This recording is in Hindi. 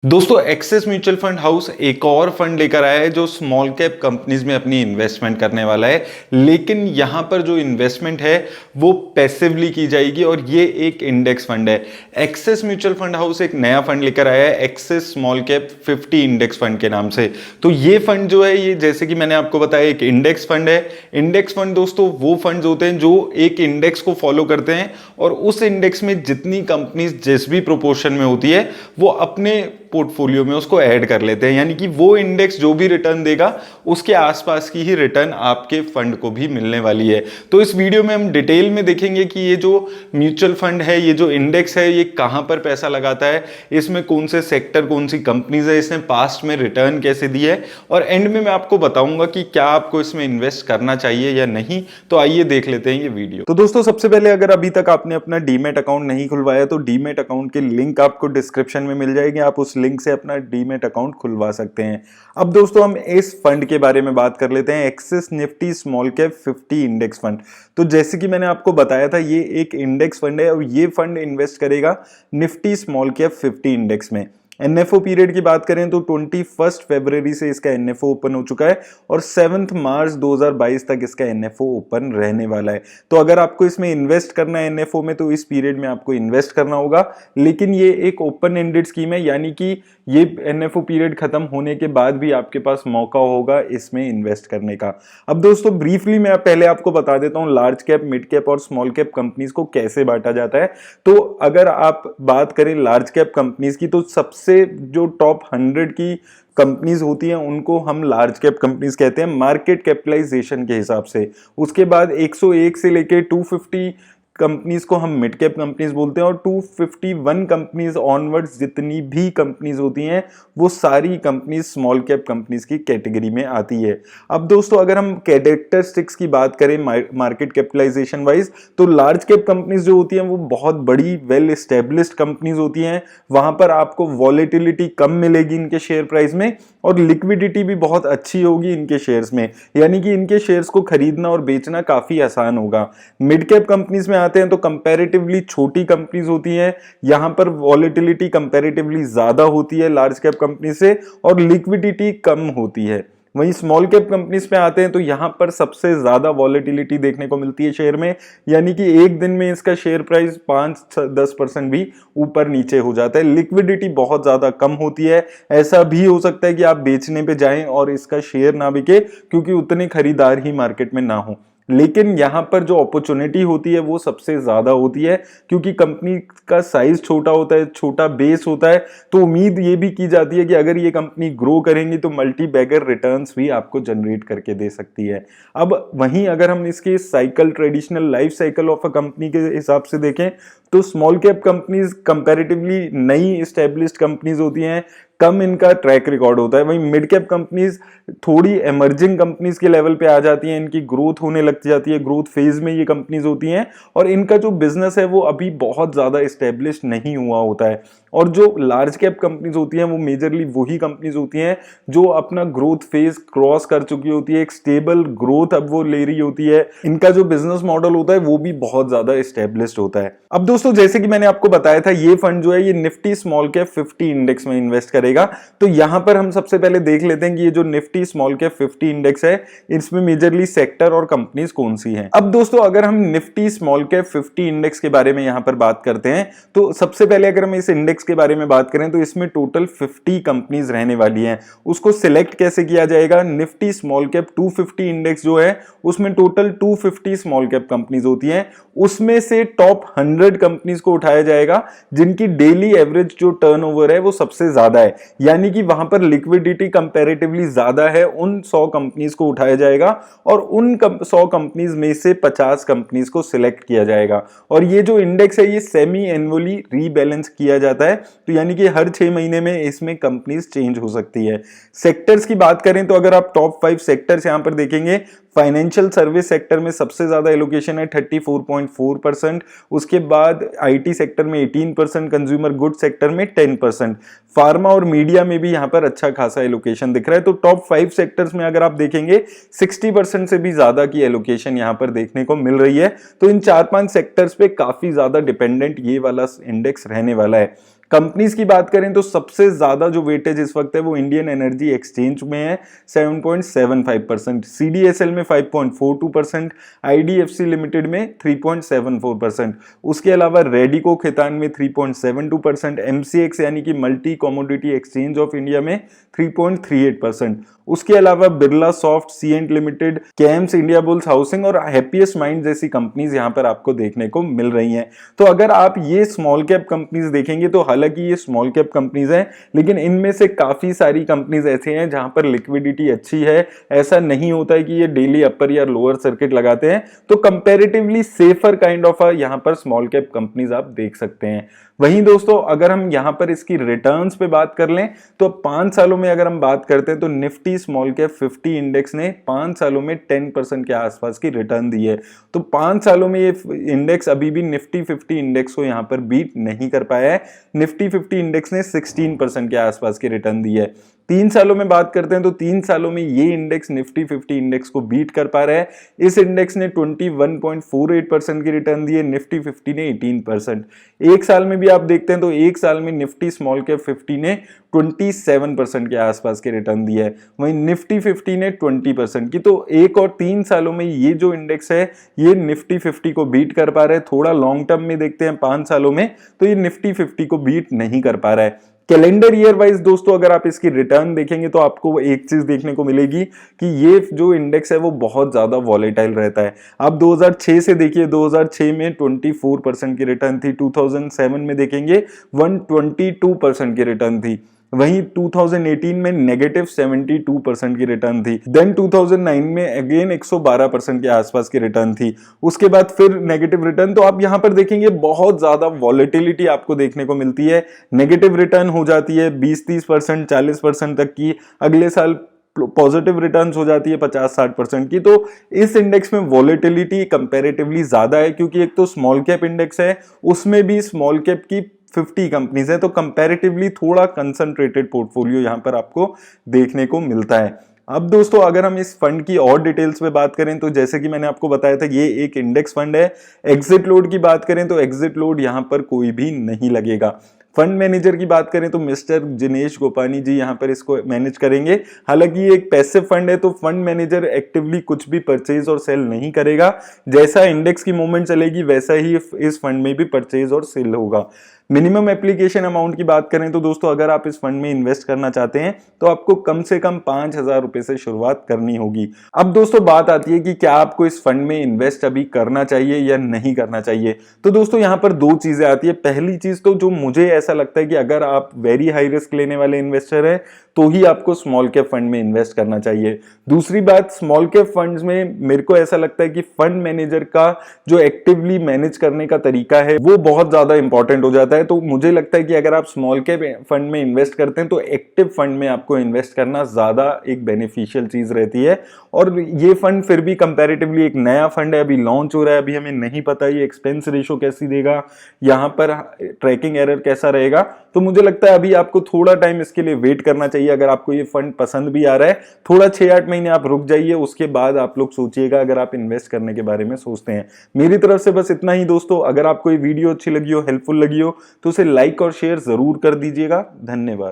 दोस्तों एक्सिस म्यूचुअल फंड हाउस एक और फंड लेकर आया है जो स्मॉल कैप कंपनीज में अपनी इन्वेस्टमेंट करने वाला है। लेकिन यहां पर जो इन्वेस्टमेंट है वो पैसिवली की जाएगी और ये एक इंडेक्स फंड है। एक्सिस म्यूचुअल फंड हाउस एक नया फंड लेकर आया है axis small cap 50 index fund के नाम से। तो ये फंड जो है ये जैसे कि मैंने आपको बताया एक इंडेक्स फंड है। इंडेक्स फंड दोस्तों वो फंड होते हैं जो एक इंडेक्स को फॉलो करते हैं और उस इंडेक्स में जितनी कंपनीज जिस भी प्रोपोर्शन में होती है वो अपने पोर्टफोलियो में उसको ऐड कर लेते हैं, यानी कि वो इंडेक्स जो भी रिटर्न देगा उसके आसपास की ही रिटर्न आपके फंड को भी मिलने वाली है। तो इस वीडियो में हम डिटेल में देखेंगे कि ये जो म्यूचुअल फंड है, ये जो इंडेक्स है, ये कहां पर पैसा लगाता है, इसमें कौन से सेक्टर, कौन सी कंपनीज है, इसने पास्ट में रिटर्न कैसे दी है और एंड में मैं आपको बताऊंगा कि क्या आपको इसमें इन्वेस्ट करना चाहिए या नहीं। तो आइए देख लेते हैं ये वीडियो। तो दोस्तों सबसे पहले अगर अभी तक आपने अपना डीमैट अकाउंट नहीं खुलवाया तो डीमैट अकाउंट की लिंक आपको डिस्क्रिप्शन में मिल जाएगी, आप उस लिंक से अपना डीमैट अकाउंट खुलवा सकते हैं। अब दोस्तों हम इस फंड के बारे में बात कर लेते हैं, axis Nifty small cap 50 index fund. तो जैसे कि मैंने आपको बताया था ये एक इंडेक्स फंड है और ये फंड इन्वेस्ट करेगा निफ्टी स्मॉल कैप 50 इंडेक्स में। एनएफओ पीरियड की बात करें तो 21 फरवरी से इसका एनएफओ ओपन हो चुका है और 7 मार्च 2022 तक इसका एनएफओ ओपन रहने वाला है। तो अगर आपको इसमें इन्वेस्ट करना है एनएफओ में तो इस पीरियड में आपको इन्वेस्ट करना होगा, लेकिन ये एक ओपन एंडेड स्कीम है, यानी कि ये एनएफओ पीरियड खत्म होने के बाद भी आपके पास मौका होगा इसमें इन्वेस्ट करने का। अब दोस्तों ब्रीफली मैं पहले आपको बता देता हूं लार्ज कैप, मिड कैप और स्मॉल कैप कंपनीज को कैसे बांटा जाता है। तो अगर आप बात करें लार्ज कैप कंपनीज की तो सबसे जो टॉप 100 की कंपनीज होती हैं उनको हम लार्ज कैप कंपनीज कहते हैं मार्केट कैपिटलाइजेशन के हिसाब से। उसके बाद 101 से लेके 250 कंपनीज को हम मिड कैप कंपनीज बोलते हैं और 251 कंपनीज ऑनवर्ड्स जितनी भी कंपनीज होती हैं वो सारी कंपनीज स्मॉल कैप कंपनीज की कैटेगरी में आती है। अब दोस्तों अगर हम कैरेक्टरिस्टिक्स की बात करें मार्केट कैपिटलाइजेशन वाइज तो लार्ज कैप कंपनीज जो होती हैं वो बहुत बड़ी वेल एस्टेब्लिश्ड कंपनीज होती हैं, वहां पर आपको वॉलेटिलिटी कम मिलेगी इनके शेयर प्राइस में और लिक्विडिटी भी बहुत अच्छी होगी इनके शेयर्स में, यानी कि इनके शेयर्स को खरीदना और बेचना काफी आसान होगा। मिड कैप कंपनीज में आते हैं तो कंपैरेटिवली छोटी कंपनीज होती हैं, यहां पर वॉलेटिलिटी कंपैरेटिवली ज्यादा होती है लार्ज कैप कंपनी से और लिक्विडिटी कम होती है। वहीं स्मॉल कैप कंपनीज पे आते हैं तो यहां पर सबसे ज्यादा वॉलेटिलिटी देखने को मिलती है शेयर में, यानी कि एक दिन में इसका शेयर प्राइस 5-10% भी ऊपर नीचे हो जाता है। लिक्विडिटी बहुत ज्यादा कम होती है, ऐसा भी हो सकता है कि आप बेचने पे जाएं और इसका शेयर ना बिके क्योंकि उतने खरीदार ही मार्केट में ना हो। लेकिन यहां पर जो अपॉर्चुनिटी होती है वो सबसे ज्यादा होती है क्योंकि कंपनी का साइज छोटा होता है, छोटा बेस होता है, तो उम्मीद ये भी की जाती है कि अगर ये कंपनी ग्रो करेंगी तो मल्टी बैगर रिटर्न्स भी आपको जनरेट करके दे सकती है। अब वहीं अगर हम इसके cycle, traditional life cycle of a company के हिसाब से देखें तो स्मॉल कैप कंपनीज कंपैरेटिवली नई एस्टेब्लिश्ड कंपनीज होती हैं, कम इनका ट्रैक रिकॉर्ड होता है। वहीं मिड कैप कंपनीज थोड़ी इमर्जिंग कंपनीज के लेवल पे आ जाती हैं, इनकी ग्रोथ होने लग जाती है, ग्रोथ फेज में ये कंपनीज होती हैं और इनका जो बिजनेस है वो अभी बहुत ज्यादा एस्टेब्लिश नहीं हुआ होता है। और जो लार्ज कैप कंपनीज होती हैं वो मेजरली वही कंपनीज होती हैं जो अपना ग्रोथ फेज क्रॉस कर चुकी होती है, एक स्टेबल ग्रोथ अब वो ले रही होती है, इनका जो बिजनेस मॉडल होता है वो भी बहुत ज्यादा एस्टेब्लिश्ड होता है। अब दोस्तों जैसे कि मैंने आपको बताया था ये फंड जो है ये निफ्टी स्मॉल कैप 50 इंडेक्स में इन्वेस्ट करेगा। तो यहां पर हम सबसे पहले देख लेते हैं कि ये जो निफ्टी स्मॉल कैप 50 इंडेक्स है इसमें मेजरली सेक्टर और कंपनीज कौन सी हैं। अब दोस्तों अगर हम निफ्टी स्मॉल कैप 50 इंडेक्स के बारे में यहां पर बात करते हैं तो सबसे पहले अगर हम इस इंडेक्स के बारे में बात करें तो इसमें टोटल 50 कंपनीज रहने वाली हैं। उसको सिलेक्ट कैसे किया जाएगा, निफ्टी स्मॉल कैप 250 इंडेक्स जो है उसमें टोटल 250 स्मॉल कैप कंपनीज होती हैं, उसमें से टॉप 100 कंपनीज को उठाया जाएगा जिनकी डेली एवरेज जो टर्नओवर है वो सबसे ज्यादा है, यानी कि वहां पर लिक्विडिटी कंपैरेटिवली ज्यादा है, उन 100 कंपनीज को उठाया जाएगा और उन 100 कंपनीज में से 50 कंपनीज को सिलेक्ट किया जाएगा। और ये जो इंडेक्स है ये सेमी एनुअली रीबैलेंस किया जाता है, तो यानी कि हर 6 महीने में इसमें कंपनीज चेंज हो सकती है। सेक्टर्स की बात करें तो अगर आप टॉप 5 सेक्टर्स यहां पर देखेंगे, फाइनेंशियल सर्विस सेक्टर में सबसे ज्यादा एलोकेशन है 34.4%, उसके बाद आईटी सेक्टर में 18%, कंज्यूमर गुड सेक्टर में 10%, फार्मा और मीडिया में भी यहां पर अच्छा खासा एलोकेशन दिख रहा है। तो टॉप 5 सेक्टर्स में अगर आप देखेंगे 60% से भी ज्यादा की एलोकेशन यहां पर देखने को मिल रही है। तो इन 4-5 सेक्टर्स पे काफी ज्यादा डिपेंडेंट ये वाला इंडेक्स रहने वाला है। कंपनीज की बात करें तो सबसे ज्यादा जो वेटेज इस वक्त है वो इंडियन एनर्जी एक्सचेंज में है 7.75%, सीडीएसएल में 5.42%, आईडीएफसी लिमिटेड में 3.74%, उसके अलावा रेडिको खैतान में 3.72%, एमसीएक्स यानी कि multi commodity exchange of India में 3.38%, उसके अलावा Birla soft, Cyient limited, CAMS India bulls housing और हैप्पीएस्ट माइंड जैसी कंपनीज यहां पर आपको देखने को मिल रही हैं। तो अगर आप ये स्मॉल कैप कंपनीज देखेंगे तो हालांकि ये स्मॉल कैप कंपनीज हैं, लेकिन इनमें से काफी सारी कंपनीज ऐसे हैं जहां पर लिक्विडिटी अच्छी है। ऐसा नहीं होता है कि ये डेली अपर या लोअर सर्किट लगाते हैं, तो कंपैरेटिवली सेफर काइंड ऑफ यहां पर स्मॉल कैप कंपनीज आप देख सकते हैं। वहीं दोस्तों अगर हम यहां पर इसकी रिटर्न्स पे बात कर लें तो 5 सालों में अगर हम बात करते हैं तो निफ्टी स्मॉल कैप 50 इंडेक्स ने 5 सालों में 10% के आसपास की रिटर्न दी है। तो 5 सालों में ये इंडेक्स अभी भी निफ्टी 50 इंडेक्स को यहां पर बीट नहीं कर पाया है। निफ्टी 50 इंडेक्स ने 16% के आसपास की रिटर्न दी है। 3 सालों में बात करते हैं तो 3 सालों में ये इंडेक्स निफ्टी 50 इंडेक्स को बीट कर पा रहा है। इस इंडेक्स ने 21.48% की रिटर्न दी है, निफ्टी 50 ने 18%। एक साल में भी आप देखते हैं तो एक साल में निफ्टी स्मॉल कैप 50 ने 27% के आसपास के रिटर्न दिया है, वहीं निफ्टी 50 ने 20% की। तो एक और 3 सालों में ये जो इंडेक्स है ये निफ्टी 50 को बीट कर पा रहा है। थोड़ा लॉन्ग टर्म में देखते हैं 5 सालों में तो ये निफ्टी 50 को बीट नहीं कर पा रहा है। कैलेंडर ईयर वाइज दोस्तों अगर आप इसकी रिटर्न देखेंगे तो आपको एक चीज देखने को मिलेगी कि ये जो इंडेक्स है वो बहुत ज्यादा वॉलेटाइल रहता है। आप 2006 से देखिए, 2006 में 24% की रिटर्न थी, 2007 में देखेंगे 122% की रिटर्न थी, वहीं 2018 में नेगेटिव 72% की रिटर्न थी, देन 2009 में अगेन 112% के आसपास की रिटर्न थी, उसके बाद फिर नेगेटिव रिटर्न। तो आप यहां पर देखेंगे बहुत ज्यादा वॉलेटिलिटी आपको देखने को मिलती है। नेगेटिव रिटर्न हो जाती है 20-30%, 40% तक की, अगले साल पॉजिटिव रिटर्न्स हो जाती है 50-60% की। तो इस इंडेक्स में वॉलेटिलिटी कंपैरेटिवली ज्यादा है, क्योंकि एक तो स्मॉल कैप इंडेक्स है, उसमें भी स्मॉल कैप की 50 कंपनीज है, तो कंपैरेटिवली थोड़ा कंसंट्रेटेड पोर्टफोलियो यहां पर आपको देखने को मिलता है। अब दोस्तों अगर हम इस फंड की और डिटेल्स पे बात करें तो जैसे कि मैंने आपको बताया था ये एक इंडेक्स फंड है। एग्जिट लोड की बात करें तो एग्जिट लोड यहां पर कोई भी नहीं लगेगा। फंड मैनेजर की बात करें तो मिस्टर जिनेश गोपानी जी यहां पर इसको मैनेज करेंगे। हालांकि ये एक पैसिव फंड है तो फंड मैनेजर एक्टिवली कुछ भी परचेज और सेल नहीं करेगा। जैसा इंडेक्स की मूवमेंट चलेगी वैसा ही इस फंड में भी परचेज और सेल होगा। मिनिमम एप्लीकेशन अमाउंट की बात करें तो दोस्तों अगर आप इस फंड में इन्वेस्ट करना चाहते हैं तो आपको कम से कम 5,000 रुपए से शुरुआत करनी होगी। अब दोस्तों बात आती है कि क्या आपको इस फंड में इन्वेस्ट अभी करना चाहिए या नहीं करना चाहिए। तो दोस्तों यहां पर दो चीजें आती है। पहली चीज तो जो मुझे ऐसा लगता है कि अगर आप वेरी हाई रिस्क लेने वाले इन्वेस्टर हैं तो ही आपको स्मॉल कैप फंड में इन्वेस्ट करना चाहिए। दूसरी बात, स्मॉल कैप फंड्स में मेरे को ऐसा लगता है कि फंड मैनेजर का जो एक्टिवली मैनेज करने का तरीका है वो बहुत ज्यादा इंपॉर्टेंट हो जाता है। तो मुझे लगता है कि अगर आप स्मॉल कैप फंड में इन्वेस्ट करते हैं तो एक्टिव फंड में आपको इन्वेस्ट करना ज्यादा एक बेनिफिशियल चीज रहती है। और ये फंड फिर भी कंपैरेटिवली एक नया फंड है, अभी लॉन्च हो रहा है, अभी हमें नहीं पता ये एक्सपेंस रेशो कैसी देगा, यहाँ पर ट्रैकिंग एरर कैसा रहेगा। तो मुझे लगता है अभी आपको थोड़ा टाइम इसके लिए वेट करना चाहिए। अगर आपको ये फंड पसंद भी आ रहा है, थोड़ा 6-8 महीने आप रुक जाइए, उसके बाद आप लोग सोचिएगा अगर आप इन्वेस्ट करने के बारे में सोचते हैं। मेरी तरफ से बस इतना ही दोस्तों। अगर आपको ये वीडियो अच्छी लगी हो, हेल्पफुल लगी हो तो उसे लाइक और शेयर जरूर कर दीजिएगा। धन्यवाद।